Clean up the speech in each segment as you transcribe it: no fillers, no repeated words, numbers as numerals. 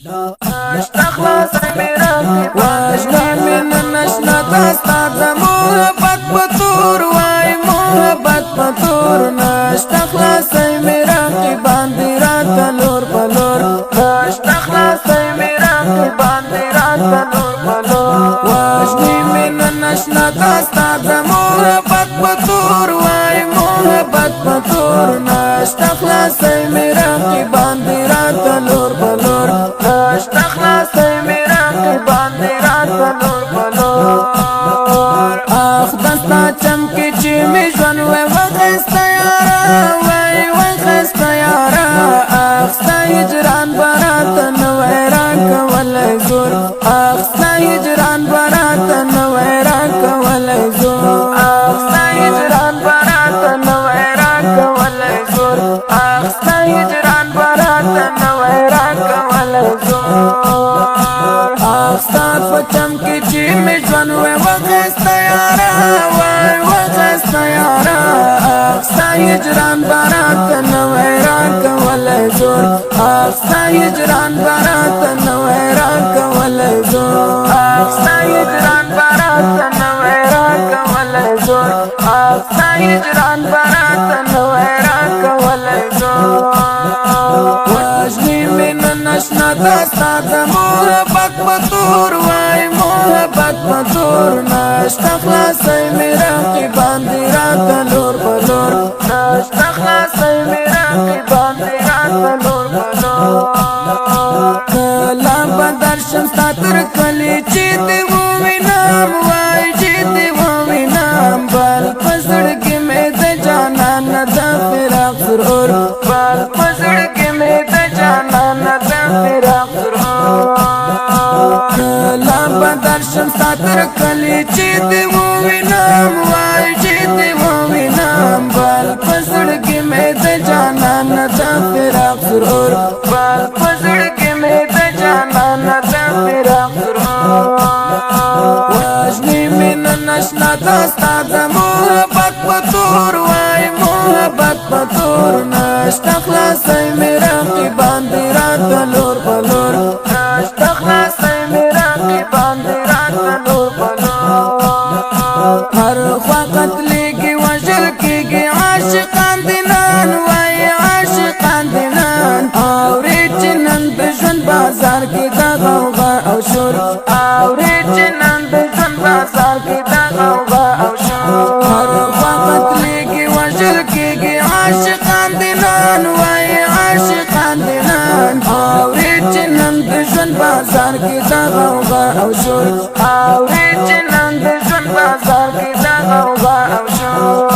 نشتا خلاص میرا واجنا من نشنا دستا د محبت پتور وای محبت پتور نشتا خلاص میرا کی باندې رات لور بلور نشتا خلاص میرا کی باندې رات لور بلور واجنا من نشنا دستا د محبت پتور وای محبت پتور نشتا خلاص میرا کی باندې رات لور بلور نشتا خلاص میرا کی باندې رات لور بلور اخ دستا چمکی چې می ژوند وای وخسته یارا وای وخسته یارا اخ ستا هجران برات نو را کولای زور اخ ستا هجران برات نو را کولای زور اخ ستا هجران برات نو را کولای زور اخ ستا هجران برات نو را کولای زور اخ ستا پچم کی چې می ژوند وای وخسته یارا وای وخسته یارا اخ ستا هجران برات نو را کولای زور اخ ستا هجران برات نو را کولای زور اخ ستا هجران برات نو را کولای زور اخ ستا هجران برات نو را کولای زور واجنی من نشنا دستا د محبت پتور وای محبت پتور نشتا خلاص میرا کی باندې رات لور بلور نشتا خلاص میرا کی باندې رات لور بلور کلا بدر شمستا تر کلی چې دی وینم وای چې دی وینم بل پسړ کې مې د جانان د فراق سرور بل پسړ کې مې د جانان د فراق سرور کلا بدر شمستا تر کلی چې دی وینم وای چې دی وینم بل پسړ کې مې د جانان د فراق سرور بل پسړ کې مې د جانان د فراق سرور واجنی من نشنا دستا د محبت پتور وای محبت پتور نشتا خلاص میرا کی باندې رات لور بلور نشتا خلاص میرا کی باندې رات لور بلور هر خوا قتلېږي وژل کېږي عاشقان دینان وای عاشقان دینان اورې چې نن د ژوند بازار کې د غوغا او شور اورې چې نن د ژوند بازار کې د غوغا او شور هر خوا قتلېږي وژل کېږي عاشقان دینان وای عاشقان دینان اورې چې نن د ژوند بازار کې د غوغا او شور اورې چې نن د ژوند بازار کې د غوغا او شور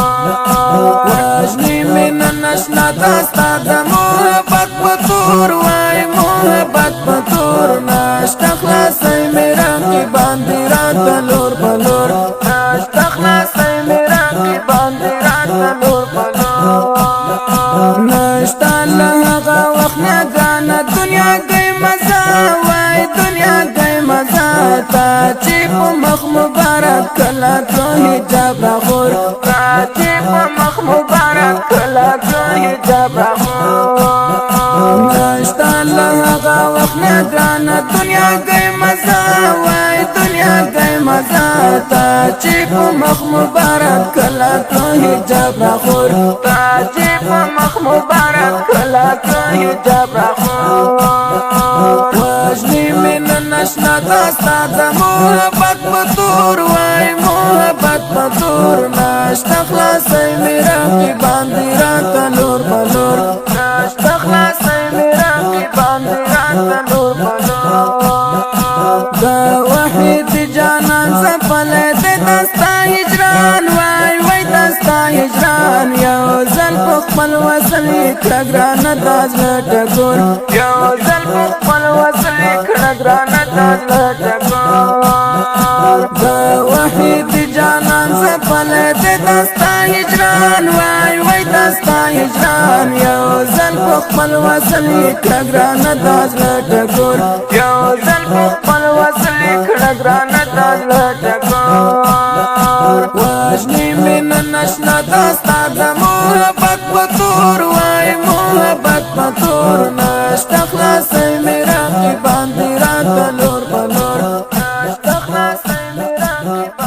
واجنی من نشنا دستا د محبت پتور وای محبت پتور نشتا خلاص میرا کی باندې رات لور بلور نشتا خلاص میرا کی باندې رات لور بلور نشتا لغه وخت نه غانا دنیا گئی مزه وای دنیا گئی مزه تا چې په مخ مبارک کلا تو حجاب راخور تا چې په مخ مبارک کلا تو حجاب راخور نشتا لغه وخت نه غانا دنیا گئی مزه وای دنیا گئی مزه تا چې په مخ مبارک کلا تو حجاب راخور تا چې په مخ مبارک کلا تو حجاب راخور واجنی من نشنا دستا د محبت پتور وای محبت پتور نشتا خلاص میرا کی باندې رات لور بلور نشتا خلاص میرا کی باندې رات لور بلور د وحید جانان زپل د دستا هجران وای وای دستا هجران یو ځل په خپل وصل کړه ګران د ټکور یو ځل په خپل وصل کړه ګران د ټکور د وحید جانان زپل د دستا هجران وای وای دستا هجران یو ځل په خپل وصل کړه ګران د ټکور یو ځل په خپل وصل کړه ګران د ټکور واجنی من نشنا دستا د محبت پتور وای محبت پتور نشتا خلاص میرا کی باندې رقیبان